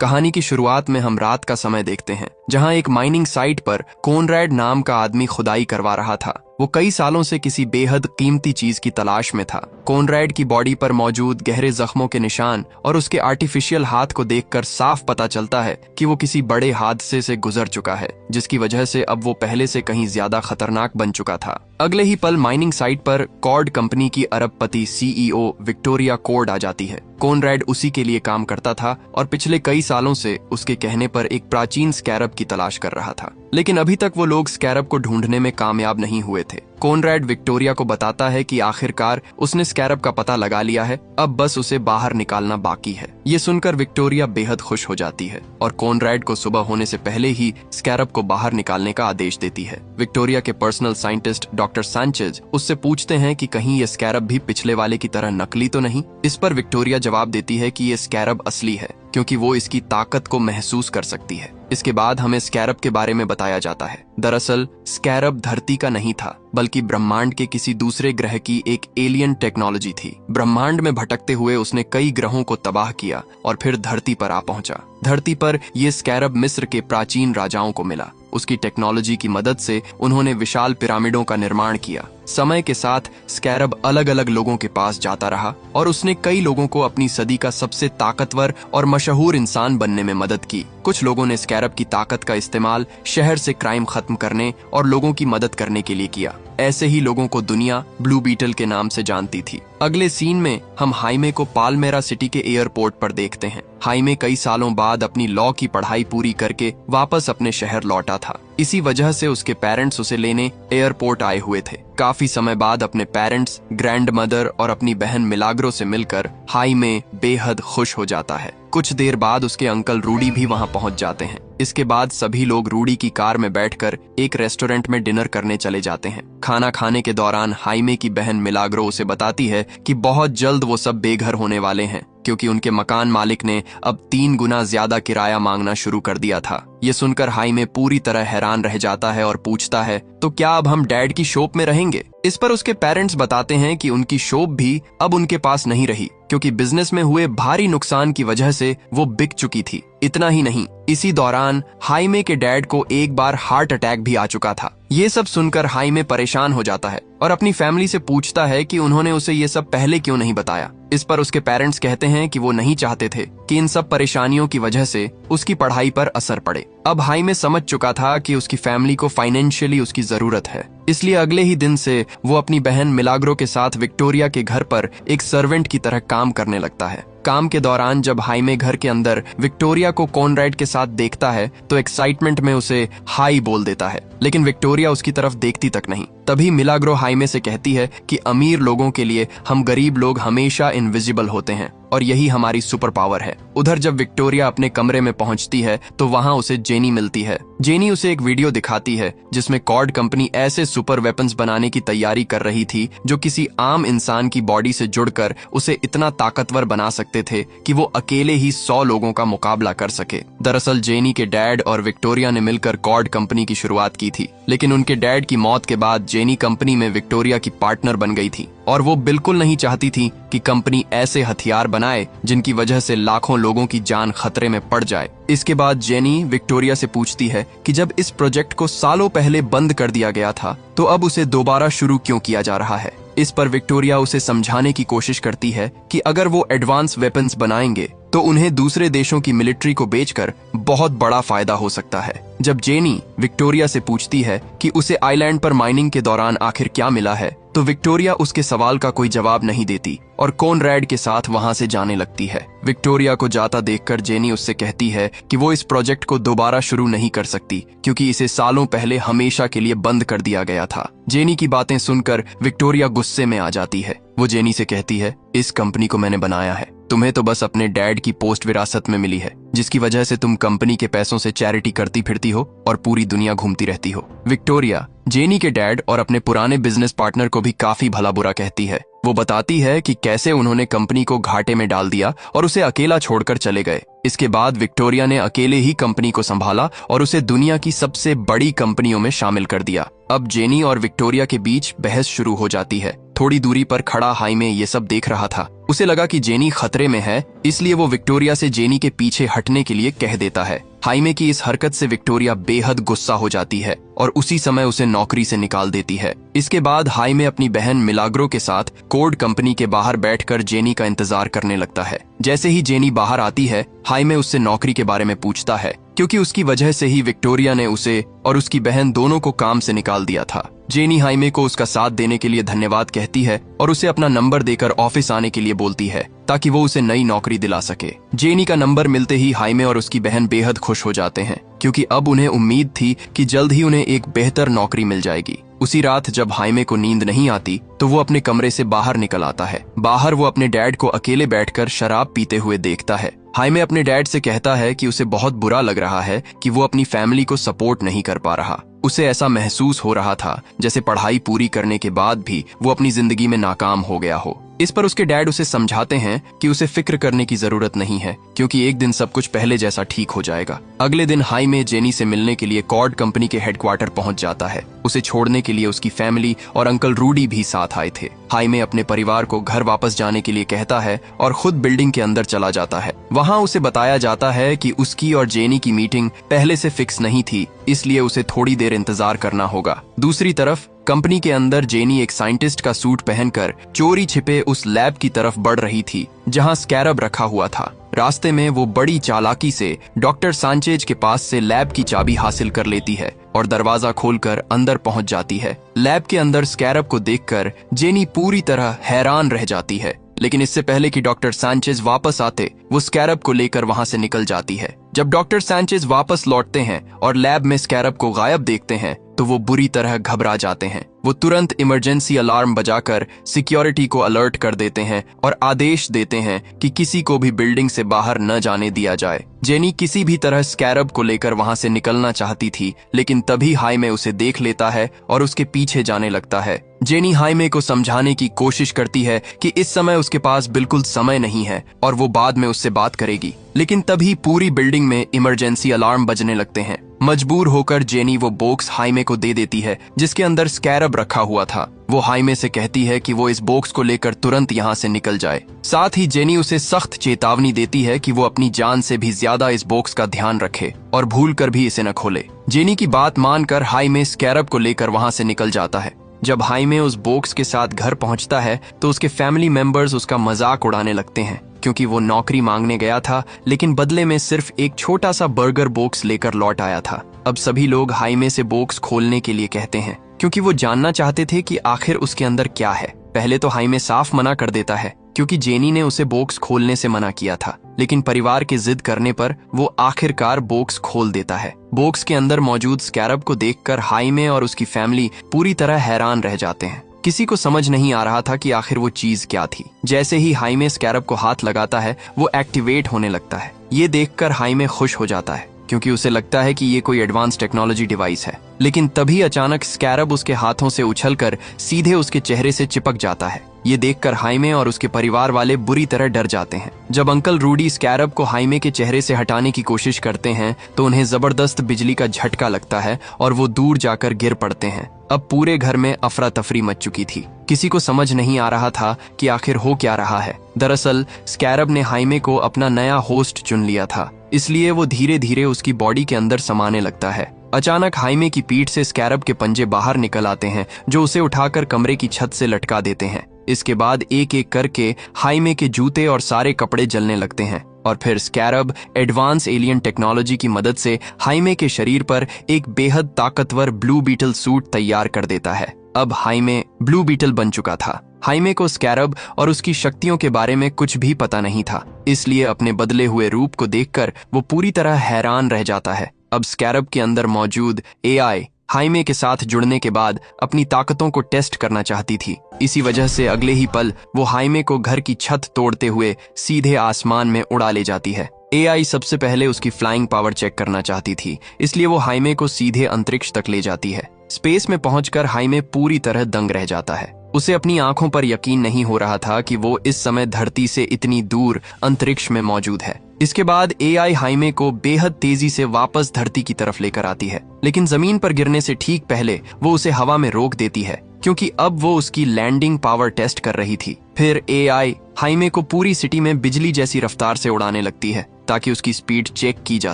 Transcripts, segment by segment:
कहानी की शुरुआत में हम रात का समय देखते हैं, जहां एक माइनिंग साइट पर कॉनरैड नाम का आदमी खुदाई करवा रहा था। वो कई सालों से किसी बेहद कीमती चीज की तलाश में था। कॉनरैड की बॉडी पर मौजूद गहरे जख्मों के निशान और उसके आर्टिफिशियल हाथ को देखकर साफ पता चलता है कि वो किसी बड़े हादसे से गुजर चुका है, जिसकी वजह से अब वो पहले से कहीं ज्यादा खतरनाक बन चुका था। अगले ही पल माइनिंग साइट पर कॉर्ड कंपनी की अरबपति सीईओ विक्टोरिया कॉर्ड आ जाती है। कॉनरैड उसी के लिए काम करता था और पिछले कई सालों से उसके कहने पर एक प्राचीन स्कैरब की तलाश कर रहा था, लेकिन अभी तक वो लोग स्कैरब को ढूंढने में कामयाब नहीं हुए थे। कॉनरैड विक्टोरिया को बताता है कि आखिरकार उसने स्कैरब का पता लगा लिया है, अब बस उसे बाहर निकालना बाकी है। ये सुनकर विक्टोरिया बेहद खुश हो जाती है और कॉनरैड को सुबह होने से पहले ही स्कैरब को बाहर निकालने का आदेश देती है। विक्टोरिया के पर्सनल साइंटिस्ट डॉक्टर सैंचेज उससे पूछते हैं कि कहीं ये स्कैरब भी पिछले वाले की तरह नकली तो नहीं। इस पर विक्टोरिया जवाब देती है कि ये स्कैरब असली है, क्योंकि वो इसकी ताकत को महसूस कर सकती है। इसके बाद हमें स्कैरब के बारे में बताया जाता है। दरअसल स्कैरब धरती का नहीं था, बल्कि ब्रह्मांड के किसी दूसरे ग्रह की एक एलियन टेक्नोलॉजी थी। ब्रह्मांड में भटकते हुए उसने कई ग्रहों को तबाह किया और फिर धरती पर आ पहुंचा। धरती पर यह स्कैरब मिस्र के प्राचीन राजाओं को मिला। उसकी टेक्नोलॉजी की मदद से उन्होंने विशाल पिरामिडों का निर्माण किया। समय के साथ स्कैरब अलग अलग लोगों के पास जाता रहा और उसने कई लोगों को अपनी सदी का सबसे ताकतवर और मशहूर इंसान बनने में मदद की। कुछ लोगों ने स्कैरब की ताकत का इस्तेमाल शहर से क्राइम खत्म करने और लोगों की मदद करने के लिए किया। ऐसे ही लोगों को दुनिया ब्लू बीटल के नाम से जानती थी। अगले सीन में हम हाइमे को पालमेरा सिटी के एयरपोर्ट पर देखते हैं। हाइमे कई सालों बाद अपनी लॉ की पढ़ाई पूरी करके वापस अपने शहर लौटा था। इसी वजह से उसके पेरेंट्स उसे लेने एयरपोर्ट आए हुए थे। काफी समय बाद अपने पेरेंट्स, ग्रैंड मदर और अपनी बहन मिलाग्रो से मिलकर हाइमे बेहद खुश हो जाता है। कुछ देर बाद उसके अंकल रूडी भी वहां पहुंच जाते हैं। इसके बाद सभी लोग रूडी की कार में बैठकर एक रेस्टोरेंट में डिनर करने चले जाते हैं। खाना खाने के दौरान हाइमे की बहन मिलाग्रो उसे बताती है कि बहुत जल्द वो सब बेघर होने वाले हैं, क्योंकि उनके मकान मालिक ने अब 3 गुना ज्यादा किराया मांगना शुरू कर दिया था। ये सुनकर हाइमे पूरी तरह हैरान रह जाता है और पूछता है, तो क्या अब हम डैड की शॉप में रहेंगे? इस पर उसके पेरेंट्स बताते हैं कि उनकी शॉप भी अब उनके पास नहीं रही, क्योंकि बिजनेस में हुए भारी नुकसान की वजह से वो बिक चुकी थी। इतना ही नहीं, इसी दौरान हाइमे के डैड को एक बार हार्ट अटैक भी आ चुका था। ये सब सुनकर हाइमे परेशान हो जाता है और अपनी फैमिली से पूछता है कि उन्होंने उसे ये सब पहले क्यों नहीं बताया। इस पर उसके पेरेंट्स कहते हैं कि वो नहीं चाहते थे कि इन सब परेशानियों की वजह से उसकी पढ़ाई पर असर पड़े। अब हाइमे समझ चुका था कि उसकी फैमिली को फाइनेंशियली उसकी जरूरत है, इसलिए अगले ही दिन से वो अपनी बहन मिलाग्रो के साथ विक्टोरिया के घर पर एक सर्वेंट की तरह काम करने लगता है। काम के दौरान जब हाइमे घर के अंदर विक्टोरिया को कॉनरैड के साथ देखता है तो एक्साइटमेंट में उसे हाई बोल देता है, लेकिन विक्टोरिया उसकी तरफ देखती तक नहीं। तभी मिलाग्रो हाइमे से कहती है कि अमीर लोगों के लिए हम गरीब लोग हमेशा इनविजिबल होते हैं और यही हमारी सुपर पावर है। उधर जब विक्टोरिया अपने कमरे में पहुंचती है तो वहां उसे जेनी मिलती है। जेनी उसे एक वीडियो दिखाती है जिसमें कॉर्ड कंपनी ऐसे सुपर वेपन्स बनाने की तैयारी कर रही थी जो किसी आम इंसान की बॉडी से जुड़कर उसे इतना ताकतवर बना सकते थे कि वो अकेले ही 100 लोगों का मुकाबला कर सके। दरअसल जेनी के डैड और विक्टोरिया ने मिलकर कॉर्ड कंपनी की शुरुआत की थी, लेकिन उनके डैड की मौत के बाद जेनी कंपनी में विक्टोरिया की पार्टनर बन गई थी और वो बिल्कुल नहीं चाहती थी कि कंपनी ऐसे हथियार बनाए जिनकी वजह से लाखों लोगों की जान खतरे में पड़ जाए। इसके बाद जेनी विक्टोरिया से पूछती है कि जब इस प्रोजेक्ट को सालों पहले बंद कर दिया गया था तो अब उसे दोबारा शुरू क्यों किया जा रहा है। इस पर विक्टोरिया उसे समझाने की कोशिश करती है कि अगर वो एडवांस वेपन्स बनाएंगे तो उन्हें दूसरे देशों की मिलिट्री को बेचकर बहुत बड़ा फायदा हो सकता है। जब जेनी विक्टोरिया से पूछती है कि उसे आइलैंड पर माइनिंग के दौरान आखिर क्या मिला है, तो विक्टोरिया उसके सवाल का कोई जवाब नहीं देती और कॉनरैड के साथ वहां से जाने लगती है। विक्टोरिया को जाता देखकर जेनी उससे कहती है कि वो इस प्रोजेक्ट को दोबारा शुरू नहीं कर सकती, क्योंकि इसे सालों पहले हमेशा के लिए बंद कर दिया गया था। जेनी की बातें सुनकर विक्टोरिया गुस्से में आ जाती है। वो जेनी से कहती है, इस कंपनी को मैंने बनाया है, तुम्हें तो बस अपने डैड की पोस्ट विरासत में मिली है, जिसकी वजह से तुम कंपनी के पैसों से चैरिटी करती फिरती हो और पूरी दुनिया घूमती रहती हो। विक्टोरिया जेनी के डैड और अपने पुराने बिजनेस पार्टनर को भी काफी भला बुरा कहती है। वो बताती है कि कैसे उन्होंने कंपनी को घाटे में डाल दिया और उसे अकेला छोड़कर चले गए। इसके बाद विक्टोरिया ने अकेले ही कंपनी को संभाला और उसे दुनिया की सबसे बड़ी कंपनियों में शामिल कर दिया। अब जेनी और विक्टोरिया के बीच बहस शुरू हो जाती है। थोड़ी दूरी पर खड़ा हाइमे ये सब देख रहा था। उसे लगा कि जेनी खतरे में है, इसलिए वो विक्टोरिया से जेनी के पीछे हटने के लिए कह देता है। हाइमे की इस हरकत से विक्टोरिया बेहद गुस्सा हो जाती है और उसी समय उसे नौकरी से निकाल देती है। इसके बाद हाइमे अपनी बहन मिलाग्रो के साथ कोड कंपनी के बाहर बैठकर जेनी का इंतजार करने लगता है। जैसे ही जेनी बाहर आती है, हाइमे उससे नौकरी के बारे में पूछता है, क्योंकि उसकी वजह से ही विक्टोरिया ने उसे और उसकी बहन दोनों को काम से निकाल दिया था। जेनी हाइमे को उसका साथ देने के लिए धन्यवाद कहती है और उसे अपना नंबर देकर ऑफिस आने के लिए बोलती है ताकि वो उसे नई नौकरी दिला सके। जेनी का नंबर मिलते ही हाइमे और उसकी बहन बेहद खुश हो जाते हैं, क्योंकि अब उन्हें उम्मीद थी कि जल्द ही उन्हें एक बेहतर नौकरी मिल जाएगी। उसी रात जब हाइमे को नींद नहीं आती तो वो अपने कमरे से बाहर निकल आता है। बाहर वो अपने डैड को अकेले बैठकर शराब पीते हुए देखता है। हाइमे अपने डैड से कहता है कि उसे बहुत बुरा लग रहा है कि वो अपनी फैमिली को सपोर्ट नहीं कर पा रहा। उसे ऐसा महसूस हो रहा था जैसे पढ़ाई पूरी करने के बाद भी वो अपनी जिंदगी में नाकाम हो गया हो। इस पर उसके डैड उसे समझाते हैं कि उसे फिक्र करने की जरूरत नहीं है, क्योंकि एक दिन सब कुछ पहले जैसा ठीक हो जाएगा। अगले दिन हाइमे जेनी से मिलने के लिए कॉर्ड कंपनी के हेडक्वार्टर पहुंच जाता है। उसे छोड़ने के लिए उसकी फैमिली और अंकल रूडी भी साथ आए थे। हाइमे अपने परिवार को घर वापस जाने के लिए कहता है और खुद बिल्डिंग के अंदर चला जाता है। वहां उसे बताया जाता है कि उसकी और जेनी की मीटिंग पहले से फिक्स नहीं थी, इसलिए उसे थोड़ी देर इंतजार करना होगा। दूसरी तरफ कंपनी के अंदर जेनी एक साइंटिस्ट का सूट पहनकर चोरी छिपे उस लैब की तरफ बढ़ रही थी जहां स्कैरब रखा हुआ था। रास्ते में वो बड़ी चालाकी से डॉक्टर सांचेज के पास से लैब की चाबी हासिल कर लेती है और दरवाजा खोलकर अंदर पहुंच जाती है। लैब के अंदर स्कैरब को देखकर जेनी पूरी तरह हैरान रह जाती है, लेकिन इससे पहले कि डॉक्टर सांचेज वापस आते वो स्कैरब को लेकर वहां से निकल जाती है। जब डॉक्टर सांचेज वापस लौटते हैं और लैब में स्कैरब को गायब देखते हैं तो वो बुरी तरह घबरा जाते हैं। वो तुरंत इमरजेंसी अलार्म बजाकर सिक्योरिटी को अलर्ट कर देते हैं और आदेश देते हैं कि किसी को भी बिल्डिंग से बाहर न जाने दिया जाए। जेनी किसी भी तरह स्कैरब को लेकर वहां से निकलना चाहती थी, लेकिन तभी हाइमे उसे देख लेता है और उसके पीछे जाने लगता है। जेनी हाइमे को समझाने की कोशिश करती है कि इस समय उसके पास बिल्कुल समय नहीं है और वो बाद में उससे बात करेगी, लेकिन तभी पूरी बिल्डिंग में इमरजेंसी अलार्म बजने लगते हैं। मजबूर होकर जेनी वो बॉक्स हाइमे को दे देती है जिसके अंदर स्कैरब रखा हुआ था। वो हाइमे से कहती है कि वो इस बॉक्स को लेकर तुरंत यहाँ से निकल जाए। साथ ही जेनी उसे सख्त चेतावनी देती है कि वो अपनी जान से भी ज्यादा इस बॉक्स का ध्यान रखे और भूल कर भी इसे न खोले। जेनी की बात मानकर हाइमे स्कैरब को लेकर वहां से निकल जाता है। जब हाइमे उस बॉक्स के साथ घर पहुंचता है तो उसके फैमिली मेंबर्स उसका मजाक उड़ाने लगते हैं, क्योंकि वो नौकरी मांगने गया था लेकिन बदले में सिर्फ एक छोटा सा बर्गर बॉक्स लेकर लौट आया था। अब सभी लोग हाइमे से बॉक्स खोलने के लिए कहते हैं, क्योंकि वो जानना चाहते थे कि आखिर उसके अंदर क्या है। पहले तो हाइमे साफ मना कर देता है, क्योंकि जेनी ने उसे बॉक्स खोलने से मना किया था, लेकिन परिवार के जिद करने पर वो आखिरकार बॉक्स खोल देता है। बॉक्स के अंदर मौजूद स्कैरब को देखकर हाइमे और उसकी फैमिली पूरी तरह हैरान रह जाते हैं। किसी को समझ नहीं आ रहा था कि आखिर वो चीज क्या थी। जैसे ही हाइमे स्कैरब को हाथ लगाता है वो एक्टिवेट होने लगता है। ये देखकर हाइमे खुश हो जाता है, क्योंकि उसे लगता है कि ये कोई एडवांस टेक्नोलॉजी डिवाइस है। लेकिन तभी अचानक स्कैरब उसके हाथों से उछलकर सीधे उसके चेहरे से चिपक जाता है। ये देखकर हाइमे और उसके परिवार वाले बुरी तरह डर जाते हैं। जब अंकल रूडी स्कैरब को हाइमे के चेहरे से हटाने की कोशिश करते हैं तो उन्हें जबरदस्त बिजली का झटका लगता है और वो दूर जाकर गिर पड़ते हैं। अब पूरे घर में अफरा तफरी मच चुकी थी। किसी को समझ नहीं आ रहा था कि आखिर हो क्या रहा है। दरअसल स्कैरब ने हाइमे को अपना नया होस्ट चुन लिया था, इसलिए वो धीरे धीरे उसकी बॉडी के अंदर समाने लगता है। अचानक हाइमे की पीठ से स्कैरब के पंजे बाहर निकल आते हैं, जो उसे उठाकर कमरे की छत से लटका देते हैं। इसके बाद एक एक करके हाइमे के जूते और सारे कपड़े जलने लगते हैं और फिर स्कैरब एडवांस एलियन टेक्नोलॉजी की मदद से हाइमे के शरीर पर एक बेहद ताकतवर ब्लू बीटल सूट तैयार कर देता है। अब हाइमे ब्लू बीटल बन चुका था। हाइमे को स्कैरब और उसकी शक्तियों के बारे में कुछ भी पता नहीं था, इसलिए अपने बदले हुए रूप को देखकर वो पूरी तरह हैरान रह जाता है। अब स्कैरब के अंदर मौजूद एआई हाइमे के साथ जुड़ने के बाद अपनी ताकतों को टेस्ट करना चाहती थी। इसी वजह से अगले ही पल वो हाइमे को घर की छत तोड़ते हुए सीधे आसमान में उड़ा ले जाती है। एआई सबसे पहले उसकी फ्लाइंग पावर चेक करना चाहती थी, इसलिए वो हाइमे को सीधे अंतरिक्ष तक ले जाती है। स्पेस में पहुंचकर हाइमे पूरी तरह दंग रह जाता है। उसे अपनी आंखों पर यकीन नहीं हो रहा था कि वो इस समय धरती से इतनी दूर अंतरिक्ष में मौजूद है। इसके बाद एआई हाइमे को बेहद तेजी से वापस धरती की तरफ लेकर आती है, लेकिन जमीन पर गिरने से ठीक पहले वो उसे हवा में रोक देती है। क्योंकि अब वो उसकी लैंडिंग पावर टेस्ट कर रही थी। फिर एआई हाइमे को पूरी सिटी में बिजली जैसी रफ्तार से उड़ाने लगती है ताकि उसकी स्पीड चेक की जा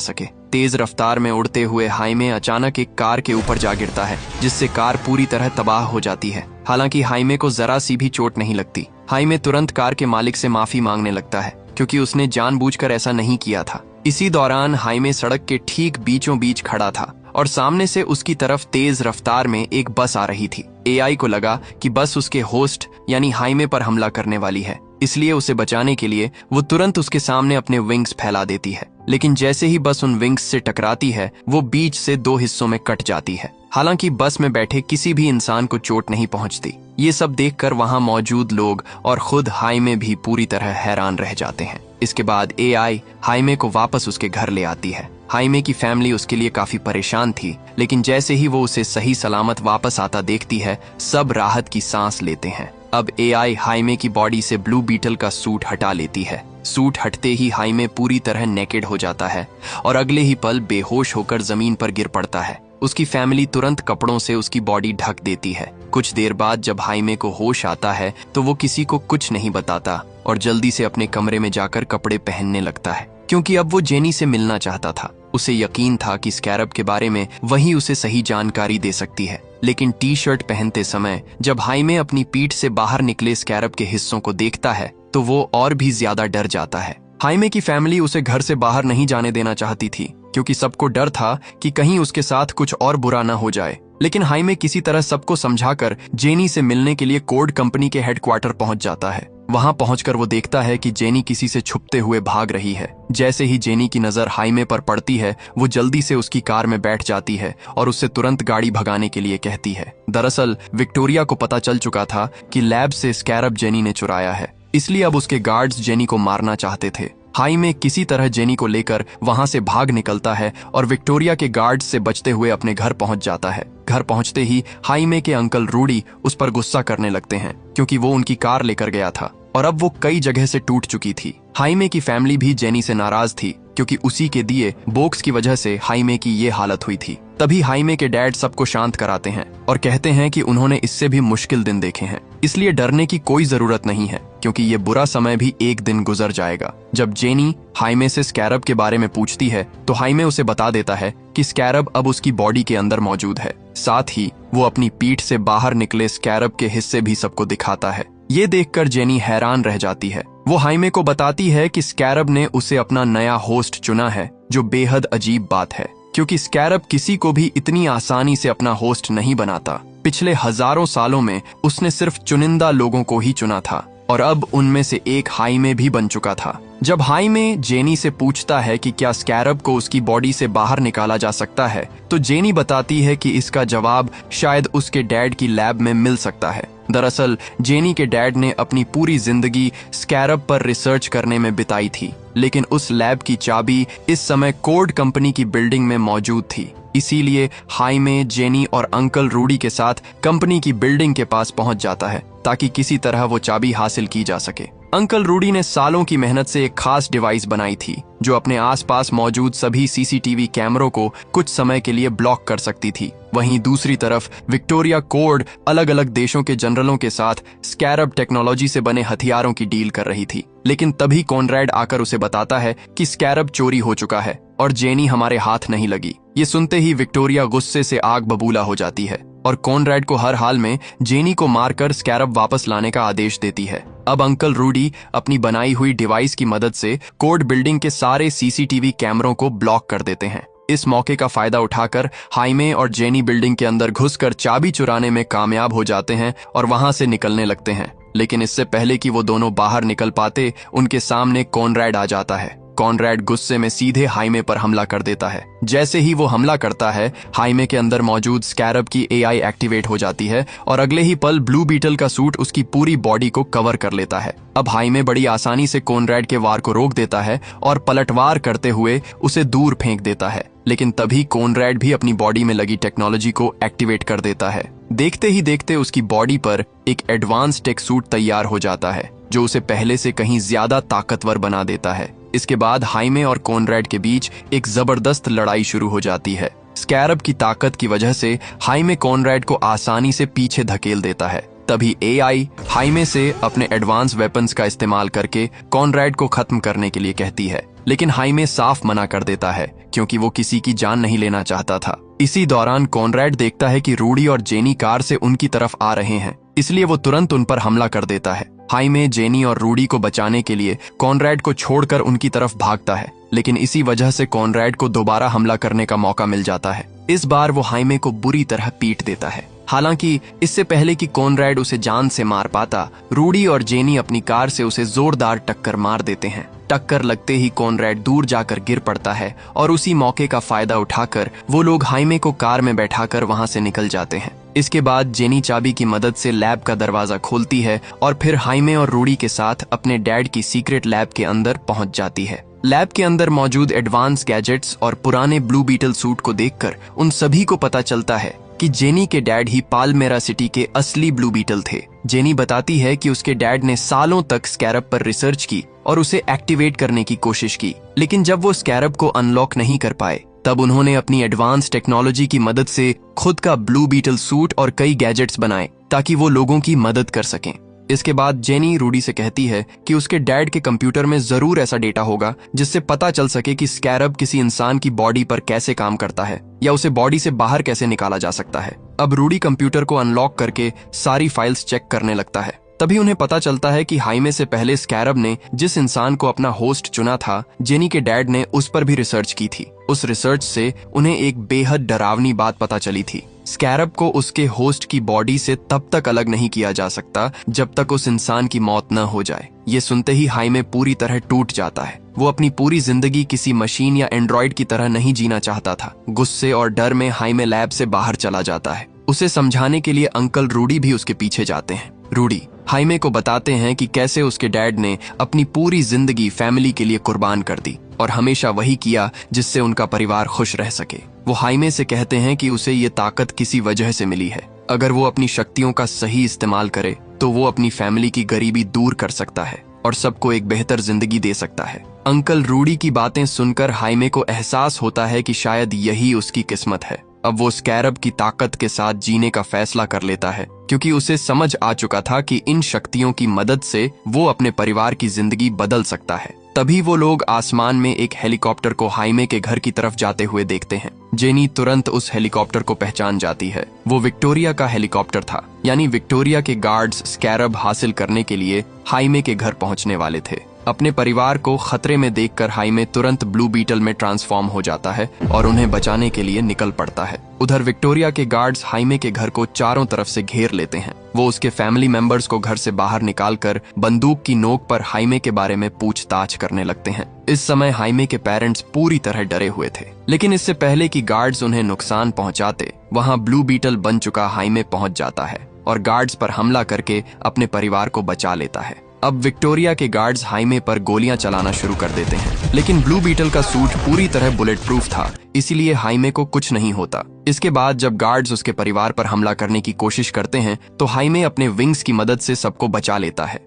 सके। तेज रफ्तार में उड़ते हुए हाइमे अचानक एक कार के ऊपर जा गिरता है, जिससे कार पूरी तरह तबाह हो जाती है। हालांकि हाइमे को जरा सी भी चोट नहीं लगती। हाइमे तुरंत कार के मालिक से माफी मांगने लगता है, क्योंकि उसने जानबूझकर ऐसा नहीं किया था। इसी दौरान हाइमे सड़क के ठीक बीचों बीच खड़ा था और सामने से उसकी तरफ तेज रफ्तार में एक बस आ रही थी। एआई को लगा कि बस उसके होस्ट यानी हाइमे पर हमला करने वाली है, इसलिए उसे बचाने के लिए वो तुरंत उसके सामने अपने विंग्स फैला देती है। लेकिन जैसे ही बस उन विंग्स से टकराती है, वो बीच से 2 हिस्सों में कट जाती है। हालांकि बस में बैठे किसी भी इंसान को चोट नहीं पहुंचती। ये सब देखकर वहां मौजूद लोग और खुद हाइमे भी पूरी तरह हैरान रह जाते हैं। इसके बाद एआई हाइमे को वापस उसके घर ले आती है। हाइमे की फैमिली उसके लिए काफी परेशान थी, लेकिन जैसे ही वो उसे सही सलामत वापस आता देखती है, सब राहत की सांस लेते हैं। अब एआई हाइमे की बॉडी से ब्लू बीटल का सूट हटा लेती है। सूट हटते ही हाइमे पूरी तरह नेकेड हो जाता है और अगले ही पल बेहोश होकर जमीन पर गिर पड़ता है। उसकी फैमिली तुरंत कपड़ों से उसकी बॉडी ढक देती है। कुछ देर बाद जब हाइमे को होश आता है तो वो किसी को कुछ नहीं बताता और जल्दी से अपने कमरे में जाकर कपड़े पहनने लगता है, क्योंकि अब वो जेनी से मिलना चाहता था। उसे यकीन था कि स्कैरब के बारे में वही उसे सही जानकारी दे सकती है। लेकिन टी शर्ट पहनते समय जब हाइमे अपनी पीठ से बाहर निकले स्कैरब के हिस्सों को देखता है तो वो और भी ज्यादा डर जाता है। हाइमे की फैमिली उसे घर से बाहर नहीं जाने देना चाहती थी, क्योंकि सबको डर था कि कहीं उसके साथ कुछ और बुरा ना हो जाए। लेकिन हाइमे किसी तरह सबको समझाकर जेनी से मिलने के लिए कोड कंपनी के हेडक्वार्टर पहुंच जाता है। वहां पहुंचकर वो देखता है कि जेनी किसी से छुपते हुए भाग रही है। जैसे ही जेनी की नजर हाइमे पर पड़ती है, वो जल्दी से उसकी कार में बैठ जाती है और उससे तुरंत गाड़ी भगाने के लिए कहती है। दरअसल विक्टोरिया को पता चल चुका था कि लैब से स्कैरब जेनी ने चुराया है, इसलिए अब उसके गार्ड्स जेनी को मारना चाहते थे। हाइमे किसी तरह जेनी को लेकर वहां से भाग निकलता है और विक्टोरिया के गार्ड्स से बचते हुए अपने घर पहुंच जाता है। घर पहुंचते ही हाइमे के अंकल रूडी उस पर गुस्सा करने लगते हैं, क्योंकि वो उनकी कार लेकर गया था और अब वो कई जगह से टूट चुकी थी। हाइमे की फैमिली भी जेनी से नाराज थी, क्योंकि उसी के दिए बोक्स की वजह से हाइमे की ये हालत हुई थी। तभी हाइमे के डैड सबको शांत कराते हैं और कहते हैं कि उन्होंने इससे भी मुश्किल दिन देखे हैं, इसलिए डरने की कोई जरूरत नहीं है, क्योंकि ये बुरा समय भी एक दिन गुजर जाएगा। जब जेनी हाइमे से स्कैरब के बारे में पूछती है तो हाइमे उसे बता देता है कि स्कैरब अब उसकी बॉडी के अंदर मौजूद है। साथ ही वो अपनी पीठ से बाहर निकले स्कैरब के हिस्से भी सबको दिखाता है। ये देखकर जेनी हैरान रह जाती है। वो हाइमे को बताती है कि स्कैरब ने उसे अपना नया होस्ट चुना है, जो बेहद अजीब बात है, क्योंकि स्कैरब किसी को भी इतनी आसानी से अपना होस्ट नहीं बनाता। पिछले हजारों सालों में उसने सिर्फ चुनिंदा लोगों को ही चुना था और अब उनमें से एक हाइमे भी बन चुका था। जब हाइमे जेनी से पूछता है कि क्या स्कैरब को उसकी बॉडी से बाहर निकाला जा सकता है, तो जेनी बताती है कि इसका जवाब शायद उसके डैड की लैब में मिल सकता है। दरअसल जेनी के डैड ने अपनी पूरी जिंदगी स्कैरब पर रिसर्च करने में बिताई थी, लेकिन उस लैब की चाबी इस समय कोड कंपनी की बिल्डिंग में मौजूद थी। इसीलिए हाइमे, जेनी और अंकल रूडी के साथ कंपनी की बिल्डिंग के पास पहुंच जाता है ताकि किसी तरह वो चाबी हासिल की जा सके। अंकल रूडी ने सालों की मेहनत से एक खास डिवाइस बनाई थी, जो अपने आसपास मौजूद सभी सीसीटीवी कैमरों को कुछ समय के लिए ब्लॉक कर सकती थी। वहीं दूसरी तरफ विक्टोरिया कोड अलग अलग देशों के जनरलों के साथ स्कैरब टेक्नोलॉजी से बने हथियारों की डील कर रही थी। लेकिन तभी कॉनरैड आकर उसे बताता है कि स्कैरब चोरी हो चुका है और जेनी हमारे हाथ नहीं लगी। ये सुनते ही विक्टोरिया गुस्से से आग बबूला हो जाती है और कॉनरैड को हर हाल में जेनी को मारकर स्कैरब वापस लाने का आदेश देती है। अब अंकल रूडी अपनी बनाई हुई डिवाइस की मदद से कोड बिल्डिंग के सारे सीसीटीवी कैमरों को ब्लॉक कर देते हैं। इस मौके का फायदा उठाकर हाइमे और जेनी बिल्डिंग के अंदर घुसकर चाबी चुराने में कामयाब हो जाते हैं और वहां से निकलने लगते हैं। लेकिन इससे पहले कि वो दोनों बाहर निकल पाते, उनके सामने कॉनरैड आ जाता है। कॉनरैड गुस्से में सीधे हाइमे पर हमला कर देता है। जैसे ही वो हमला करता है, हाइमे के अंदर मौजूद स्कैरब की एआई एक्टिवेट हो जाती है और अगले ही पल ब्लू बीटल का सूट उसकी पूरी बॉडी को कवर कर लेता है। अब हाइमे बड़ी आसानी से कॉनरैड के वार को रोक देता है और पलटवार करते हुए उसे दूर फेंक देता है। लेकिन तभी कॉनरैड भी अपनी बॉडी में लगी टेक्नोलॉजी को एक्टिवेट कर देता है। देखते ही देखते उसकी बॉडी पर एक एडवांस टेक सूट तैयार हो जाता है, जो उसे पहले से कहीं ज्यादा ताकतवर बना देता है। इसके बाद हाइमे और कॉनरैड के बीच एक जबरदस्त लड़ाई शुरू हो जाती है। स्कैरब की ताकत की वजह से हाइमे कॉनरैड को आसानी से पीछे धकेल देता है। तभी एआई हाइमे से अपने एडवांस वेपन्स का इस्तेमाल करके कॉनरैड को खत्म करने के लिए कहती है, लेकिन हाइमे साफ मना कर देता है क्योंकि वो किसी की जान नहीं लेना चाहता था। इसी दौरान कॉनरैड देखता है कि रूडी और जेनी कार से उनकी तरफ आ रहे हैं, इसलिए वो तुरंत उन पर हमला कर देता है। हाइमे जेनी और रूडी को बचाने के लिए कॉनरैड को छोड़कर उनकी तरफ भागता है, लेकिन इसी वजह से कॉनरैड को दोबारा हमला करने का मौका मिल जाता है। इस बार वो हाइमे को बुरी तरह पीट देता है। हालांकि इससे पहले कि कॉनरैड उसे जान से मार पाता, रूडी और जेनी अपनी कार से उसे जोरदार टक्कर मार देते हैं। टक्कर लगते ही कॉनरैड दूर जाकर गिर पड़ता है और उसी मौके का फायदा उठाकर वो लोग हाइमे को कार में बैठाकर वहां से निकल जाते हैं। इसके बाद जेनी चाबी की मदद से लैब का दरवाजा खोलती है और फिर हाइमे और रूडी के साथ अपने डैड की सीक्रेट लैब के अंदर पहुंच जाती है। लैब के अंदर मौजूद एडवांस गैजेट्स और पुराने ब्लू बीटल सूट को देखकर उन सभी को पता चलता है कि जेनी के डैड ही पालमेरा सिटी के असली ब्लू बीटल थे। जेनी बताती है कि उसके डैड ने सालों तक स्कैरब पर रिसर्च की और उसे एक्टिवेट करने की कोशिश की, लेकिन जब वो स्कैरब को अनलॉक नहीं कर पाए तब उन्होंने अपनी एडवांस टेक्नोलॉजी की मदद से खुद का ब्लू बीटल सूट और कई गैजेट्स बनाए ताकि वो लोगों की मदद कर सकें। इसके बाद जेनी रूडी से कहती है कि उसके डैड के कंप्यूटर में जरूर ऐसा डेटा होगा जिससे पता चल सके कि स्कैरब किसी इंसान की बॉडी पर कैसे काम करता है या उसे बॉडी से बाहर कैसे निकाला जा सकता है। अब रूडी कंप्यूटर को अनलॉक करके सारी फाइल्स चेक करने लगता है। तभी उन्हें पता चलता है कि हाइमे से पहले स्कैरब ने जिस इंसान को अपना होस्ट चुना था, जेनी के डैड ने उस पर भी रिसर्च की थी। उस रिसर्च से उन्हें एक बेहद डरावनी बात पता चली थी। स्कैरब को उसके होस्ट की बॉडी से तब तक अलग नहीं किया जा सकता जब तक उस इंसान की मौत न हो जाए। ये सुनते ही हाइमे पूरी तरह टूट जाता है। वो अपनी पूरी जिंदगी किसी मशीन या एंड्रॉइड की तरह नहीं जीना चाहता था। गुस्से और डर में हाइमे लैब से बाहर चला जाता है। उसे समझाने के लिए अंकल रूडी भी उसके पीछे जाते हैं। रूडी हाइमे को बताते हैं कि कैसे उसके डैड ने अपनी पूरी जिंदगी फैमिली के लिए कुर्बान कर दी और हमेशा वही किया जिससे उनका परिवार खुश रह सके। वो हाइमे से कहते हैं कि उसे ये ताकत किसी वजह से मिली है। अगर वो अपनी शक्तियों का सही इस्तेमाल करे तो वो अपनी फैमिली की गरीबी दूर कर सकता है और सबको एक बेहतर जिंदगी दे सकता है। अंकल रूडी की बातें सुनकर हाइमे को एहसास होता है कि शायद यही उसकी किस्मत है। अब वो स्कैरब की ताकत के साथ जीने का फैसला कर लेता है क्योंकि उसे समझ आ चुका था कि इन शक्तियों की मदद से वो अपने परिवार की जिंदगी बदल सकता है। तभी वो लोग आसमान में एक हेलीकॉप्टर को हाइमे के घर की तरफ जाते हुए देखते हैं। जेनी तुरंत उस हेलीकॉप्टर को पहचान जाती है। वो विक्टोरिया का हेलीकॉप्टर था, यानी विक्टोरिया के गार्ड्स स्कैरब हासिल करने के लिए हाइमे के घर पहुंचने वाले थे। अपने परिवार को खतरे में देखकर हाइमे तुरंत ब्लू बीटल में ट्रांसफॉर्म हो जाता है और उन्हें बचाने के लिए निकल पड़ता है। उधर विक्टोरिया के गार्ड्स हाइमे के घर को चारों तरफ से घेर लेते हैं। वो उसके फैमिली मेंबर्स को घर से बाहर निकालकर बंदूक की नोक पर हाइमे के बारे में पूछताछ करने लगते हैं। इस समय हाइमे के पेरेंट्स पूरी तरह डरे हुए थे, लेकिन इससे पहले कि गार्ड्स उन्हें नुकसान पहुंचाते, वहां ब्लू बीटल बन चुका हाइमे पहुंच जाता है और गार्ड्स पर हमला करके अपने परिवार को बचा लेता है। अब विक्टोरिया के गार्ड्स हाइमे पर गोलियां चलाना शुरू कर देते हैं, लेकिन ब्लू बीटल का सूट पूरी तरह बुलेट प्रूफ था, इसीलिए हाइमे को कुछ नहीं होता। इसके बाद जब गार्ड्स उसके परिवार पर हमला करने की कोशिश करते हैं तो हाइमे अपने विंग्स की मदद से सबको बचा लेता है।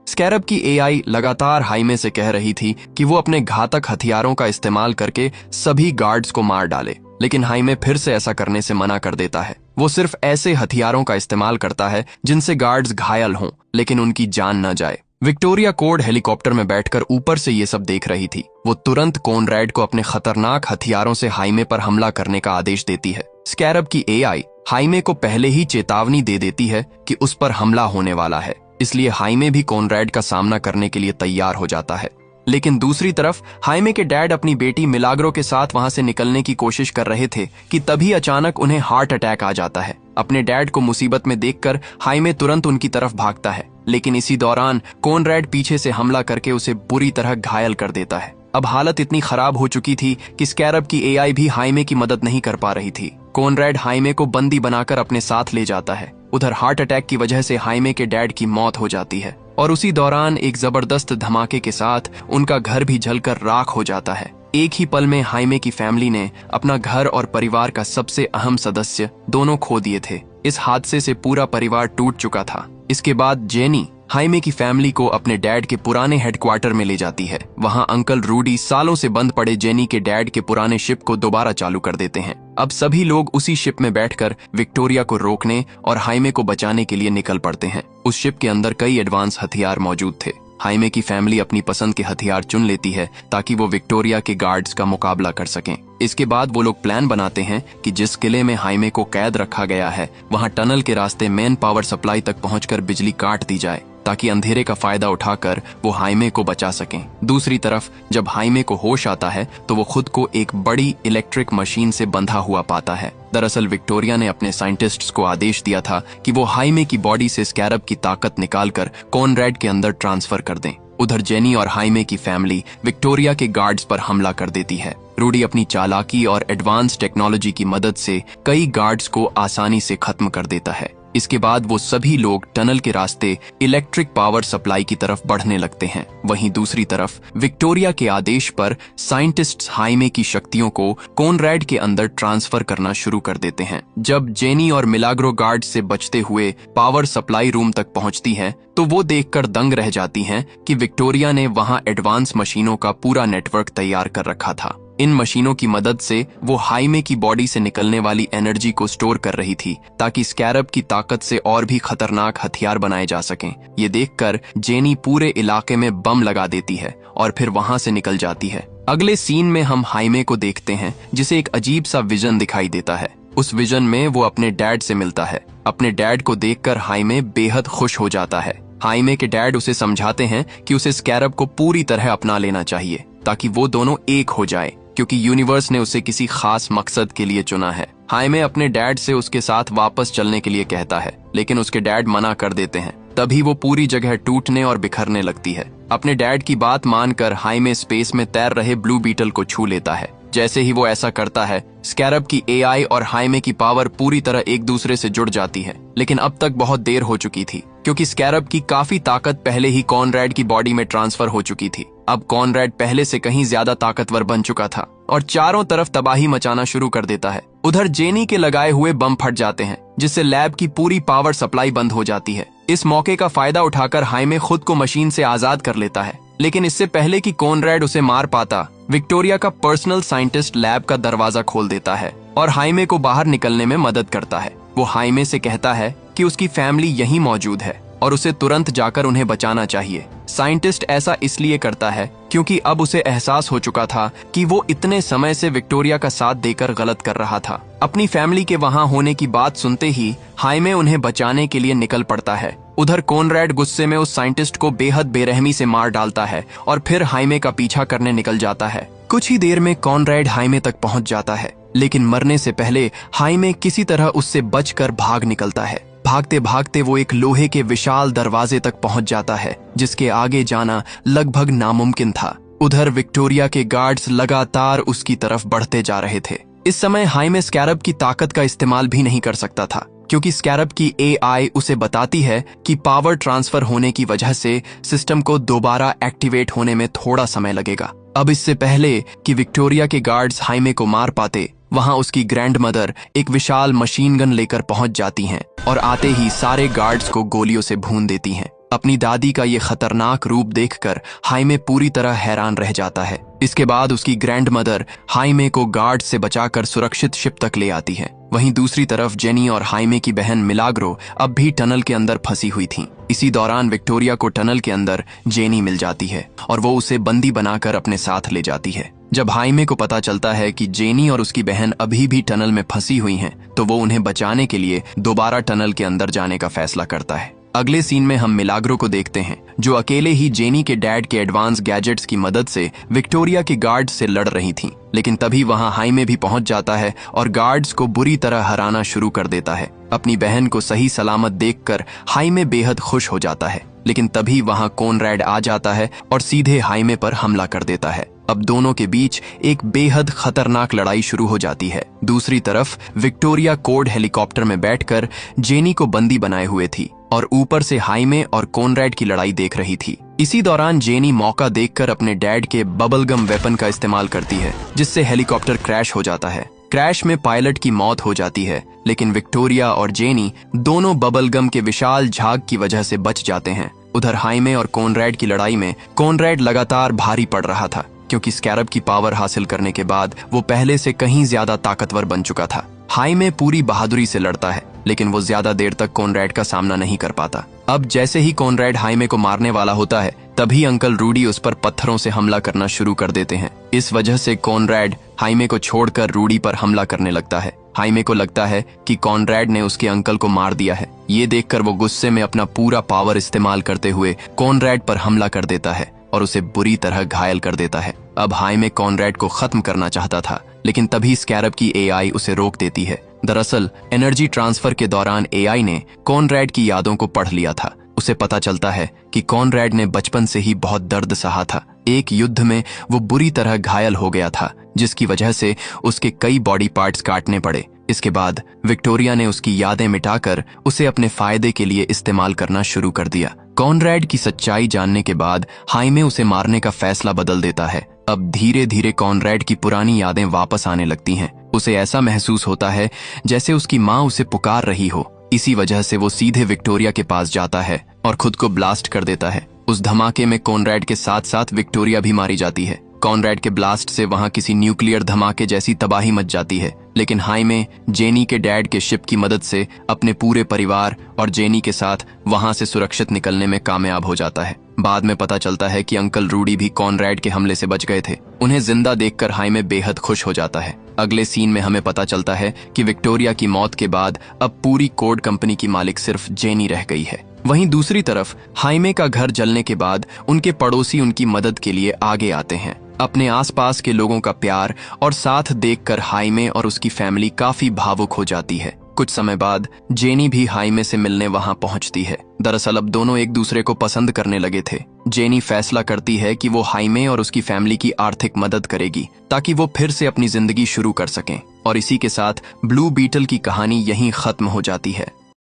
स्कैरब की एआई लगातार हाइमे से कह रही थी कि वो अपने घातक हथियारों का इस्तेमाल करके सभी गार्ड्स को मार डाले, लेकिन हाइमे फिर से ऐसा करने से मना कर देता है। वो सिर्फ ऐसे हथियारों का इस्तेमाल करता है जिनसे गार्ड्स घायल हों लेकिन उनकी जान न जाए। विक्टोरिया कोड हेलीकॉप्टर में बैठकर ऊपर से ये सब देख रही थी। वो तुरंत कॉनरैड को अपने खतरनाक हथियारों से हाइमे पर हमला करने का आदेश देती है। स्कैरब की एआई हाइमे को पहले ही चेतावनी दे देती है कि उस पर हमला होने वाला है, इसलिए हाइमे भी कॉनरैड का सामना करने के लिए तैयार हो जाता है। लेकिन दूसरी तरफ हाइमे के डैड अपनी बेटी मिलाग्रो के साथ वहां से निकलने की कोशिश कर रहे थे कि तभी अचानक उन्हें हार्ट अटैक आ जाता है। अपने डैड को मुसीबत में देखकर हाइमे तुरंत उनकी तरफ भागता है, लेकिन इसी दौरान कॉनरैड पीछे से हमला करके उसे बुरी तरह घायल कर देता है। अब हालत इतनी खराब हो चुकी थी कि स्कैरब की एआई भी हाइमे की मदद नहीं कर पा रही थी। कॉनरैड हाइमे को बंदी बनाकर अपने साथ ले जाता है। उधर हार्ट अटैक की वजह से हाइमे के डैड की मौत हो जाती है और उसी दौरान एक जबरदस्त धमाके के साथ उनका घर भी जलकर राख हो जाता है। एक ही पल में हाइमे की फैमिली ने अपना घर और परिवार का सबसे अहम सदस्य दोनों खो दिए थे। इस हादसे से पूरा परिवार टूट चुका था। इसके बाद जेनी हाइमे की फैमिली को अपने डैड के पुराने हेडक्वार्टर में ले जाती है। वहां अंकल रूडी सालों से बंद पड़े जेनी के डैड के पुराने शिप को दोबारा चालू कर देते हैं। अब सभी लोग उसी शिप में बैठकर विक्टोरिया को रोकने और हाइमे को बचाने के लिए निकल पड़ते हैं। उस शिप के अंदर कई एडवांस हथियार मौजूद थे। हाइमे की फैमिली अपनी पसंद के हथियार चुन लेती है ताकि वो विक्टोरिया के गार्ड्स का मुकाबला कर सकें। इसके बाद वो लोग प्लान बनाते हैं कि जिस किले में हाइमे को कैद रखा गया है वहां टनल के रास्ते मेन पावर सप्लाई तक पहुंचकर बिजली काट दी जाए ताकि अंधेरे का फायदा उठाकर वो हाइमे को बचा सकें। दूसरी तरफ जब हाइमे को होश आता है तो वो खुद को एक बड़ी इलेक्ट्रिक मशीन से बंधा हुआ पाता है। दरअसल विक्टोरिया ने अपने साइंटिस्ट्स को आदेश दिया था कि वो हाइमे की बॉडी से स्कैरब की ताकत निकालकर कॉनरैड के अंदर ट्रांसफर कर दें। उधर जेनी और हाइमे की फैमिली विक्टोरिया के गार्ड्स पर हमला कर देती है। रूडी अपनी चालाकी और एडवांस टेक्नोलॉजी की मदद से कई गार्ड्स को आसानी से खत्म कर देता है। इसके बाद वो सभी लोग टनल के रास्ते इलेक्ट्रिक पावर सप्लाई की तरफ बढ़ने लगते हैं। वहीं दूसरी तरफ विक्टोरिया के आदेश पर साइंटिस्ट्स हाइमे की शक्तियों को कॉनरैड के अंदर ट्रांसफर करना शुरू कर देते हैं। जब जेनी और मिलाग्रो गार्ड से बचते हुए पावर सप्लाई रूम तक पहुंचती हैं, तो वो देखकर दंग रह जाती हैं कि विक्टोरिया ने वहां एडवांस मशीनों का पूरा नेटवर्क तैयार कर रखा था। इन मशीनों की मदद से वो हाइमे की बॉडी से निकलने वाली एनर्जी को स्टोर कर रही थी ताकि स्कैरब की ताकत से और भी खतरनाक हथियार बनाए जा सकें। ये देखकर जेनी पूरे इलाके में बम लगा देती है और फिर वहां से निकल जाती है। अगले सीन में हम हाइमे को देखते हैं जिसे एक अजीब सा विजन दिखाई देता है। उस विजन में वो अपने डैड से मिलता है। अपने डैड को देखकर हाइमे बेहद खुश हो जाता है। हाइमे के डैड उसे समझाते हैं कि उसे स्कैरब को पूरी तरह अपना लेना चाहिए ताकि वो दोनों एक हो जाए, क्योंकि यूनिवर्स ने उसे किसी खास मकसद के लिए चुना है। हाइमे अपने डैड से उसके साथ वापस चलने के लिए कहता है, लेकिन उसके डैड मना कर देते हैं। तभी वो पूरी जगह टूटने और बिखरने लगती है। अपने डैड की बात मानकर हाइमे स्पेस में तैर रहे ब्लू बीटल को छू लेता है। जैसे ही वो ऐसा करता है, स्कैरब की एआई और हाइमे की पावर पूरी तरह एक दूसरे से जुड़ जाती है। लेकिन अब तक बहुत देर हो चुकी थी, क्योंकि स्कैरब की काफी ताकत पहले ही कॉनरैड की बॉडी में ट्रांसफर हो चुकी थी। अब कॉनरैड पहले से कहीं ज्यादा ताकतवर बन चुका था और चारों तरफ तबाही मचाना शुरू कर देता है। उधर जेनी के लगाए हुए बम फट जाते हैं, जिससे लैब की पूरी पावर सप्लाई बंद हो जाती है। इस मौके का फायदा उठाकर हाइमे खुद को मशीन से आजाद कर लेता है, लेकिन इससे पहले कि कॉनरैड उसे मार पाता, विक्टोरिया का पर्सनल साइंटिस्ट लैब का दरवाजा खोल देता है और हाइमे को बाहर निकलने में मदद करता है। वो हाइमे से कहता है कि उसकी फैमिली यहीं मौजूद है और उसे तुरंत जाकर उन्हें बचाना चाहिए। साइंटिस्ट ऐसा इसलिए करता है क्योंकि अब उसे एहसास हो चुका था कि वो इतने समय से विक्टोरिया का साथ देकर गलत कर रहा था। अपनी फैमिली के वहां होने की बात सुनते ही हाइमे उन्हें बचाने के लिए निकल पड़ता है। उधर कॉनरैड गुस्से में उस साइंटिस्ट को बेहद बेरहमी से मार डालता है और फिर हाइमे का पीछा करने निकल जाता है। कुछ ही देर में कॉनरैड हाइमे तक पहुंच जाता है, लेकिन मरने से पहले हाइमे किसी तरह उससे बचकर भाग निकलता है। भागते भागते वो एक लोहे के विशाल दरवाजे तक पहुंच जाता है, जिसके आगे जाना लगभग नामुमकिन था। उधर विक्टोरिया के गार्ड्स लगातार उसकी तरफ बढ़ते जा रहे थे। इस समय हाइमे स्कैरब की ताकत का इस्तेमाल भी नहीं कर सकता था, क्योंकि स्कैरब की एआई उसे बताती है कि पावर ट्रांसफर होने की वजह से सिस्टम को दोबारा एक्टिवेट होने में थोड़ा समय लगेगा। अब इससे पहले कि विक्टोरिया के गार्ड्स हाइमे को मार पाते, वहां उसकी ग्रैंडमदर एक विशाल मशीन गन लेकर पहुंच जाती हैं और आते ही सारे गार्ड्स को गोलियों से भून देती हैं। अपनी दादी का ये खतरनाक रूप देखकर हाइमे पूरी तरह हैरान रह जाता है। इसके बाद उसकी ग्रैंडमदर हाइमे को गार्ड से बचाकर सुरक्षित शिप तक ले आती है। वहीं दूसरी तरफ जेनी और हाइमे की बहन मिलाग्रो अब भी टनल के अंदर फंसी हुई थीं। इसी दौरान विक्टोरिया को टनल के अंदर जेनी मिल जाती है और वो उसे बंदी बनाकर अपने साथ ले जाती है। जब हाइमे को पता चलता है कि जेनी और उसकी बहन अभी भी टनल में फंसी हुई हैं, तो वो उन्हें बचाने के लिए दोबारा टनल के अंदर जाने का फैसला करता है। अगले सीन में हम मिलाग्रो को देखते हैं, जो अकेले ही जेनी के डैड के एडवांस गैजेट्स की मदद से विक्टोरिया के गार्ड्स से लड़ रही थीं। लेकिन तभी वहां हाइमे भी पहुंच जाता है और गार्ड्स को बुरी तरह हराना शुरू कर देता है। अपनी बहन को सही सलामत देखकर हाइमे बेहद खुश हो जाता है, लेकिन तभी वहां कॉनरैड आ जाता है और सीधे हाइमे पर हमला कर देता है। अब दोनों के बीच एक बेहद खतरनाक लड़ाई शुरू हो जाती है। दूसरी तरफ विक्टोरिया कोड हेलीकॉप्टर में बैठकर जेनी को बंदी बनाए हुए थी और ऊपर से हाइमे और कॉनरैड की लड़ाई देख रही थी। इसी दौरान जेनी मौका देखकर अपने डैड के बबलगम वेपन का इस्तेमाल करती है, जिससे हेलीकॉप्टर क्रैश हो जाता है। क्रैश में पायलट की मौत हो जाती है, लेकिन विक्टोरिया और जेनी दोनों बबलगम के विशाल झाग की वजह से बच जाते हैं। उधर हाइमे और कॉनरैड की लड़ाई में कॉनरैड लगातार भारी पड़ रहा था, क्योंकि स्कैरब की पावर हासिल करने के बाद वो पहले से कहीं ज्यादा ताकतवर बन चुका था। हाइमे पूरी बहादुरी से लड़ता है, लेकिन वो ज्यादा देर तक कॉनरैड का सामना नहीं कर पाता। अब जैसे ही कॉनरैड हाइमे को मारने वाला होता है, तभी अंकल रूडी उस पर पत्थरों से हमला करना शुरू कर देते हैं। इस वजह से कॉनरैड हाइमे को छोड़कर रूडी पर हमला करने लगता है। हाइमे को लगता है कि कॉनरैड ने उसके अंकल को मार दिया है। ये देखकर वो गुस्से में अपना पूरा पावर इस्तेमाल करते हुए कॉनरैड पर हमला कर देता है और उसे बुरी तरह घायल कर देता है। अब हाइमे कॉनरैड को खत्म करना चाहता था, लेकिन तभी स्कैरब की एआई उसे रोक देती है। दरअसल एनर्जी ट्रांसफर के दौरान एआई ने कॉनरैड की यादों को पढ़ लिया था। उसे पता चलता है कि कॉनरैड ने बचपन से ही बहुत दर्द सहा था। एक युद्ध में वो बुरी तरह घायल हो गया था, जिसकी वजह से उसके कई बॉडी पार्ट्स काटने पड़े। इसके बाद विक्टोरिया ने उसकी यादें मिटाकर उसे अपने फायदे के लिए इस्तेमाल करना शुरू कर दिया। कॉनरैड की सच्चाई जानने के बाद हाइमे उसे मारने का फैसला बदल देता है। अब धीरे धीरे कॉनरैड की पुरानी यादें वापस आने लगती हैं। उसे ऐसा महसूस होता है जैसे उसकी माँ उसे पुकार रही हो। इसी वजह से वो सीधे विक्टोरिया के पास जाता है और खुद को ब्लास्ट कर देता है। उस धमाके में कॉनरैड के साथ साथ विक्टोरिया भी मारी जाती है। कॉनरैड के ब्लास्ट से वहां किसी न्यूक्लियर धमाके जैसी तबाही मच जाती है, लेकिन हाइमे जेनी के डैड के शिप की मदद से अपने पूरे परिवार और जेनी के साथ वहां से सुरक्षित निकलने में कामयाब हो जाता है। बाद में पता चलता है कि अंकल रूडी भी कॉनरैड के हमले से बच गए थे। उन्हें जिंदा देखकर हाइमे बेहद खुश हो जाता है। अगले सीन में हमें पता चलता है कि विक्टोरिया की मौत के बाद अब पूरी कोड कंपनी की मालिक सिर्फ जेनी रह गई है। वहीं दूसरी तरफ हाइमे का घर जलने के बाद उनके पड़ोसी उनकी मदद के लिए आगे आते हैं। अपने आसपास के लोगों का प्यार और साथ देखकर हाइमे और उसकी फैमिली काफी भावुक हो जाती है। कुछ समय बाद जेनी भी हाइमे से मिलने वहां पहुंचती है। दरअसल अब दोनों एक दूसरे को पसंद करने लगे थे। जेनी फैसला करती है कि वो हाइमे और उसकी फैमिली की आर्थिक मदद करेगी, ताकि वो फिर से अपनी जिंदगी शुरू कर सकें। और इसी के साथ ब्लू बीटल की कहानी यहीं खत्म हो जाती है।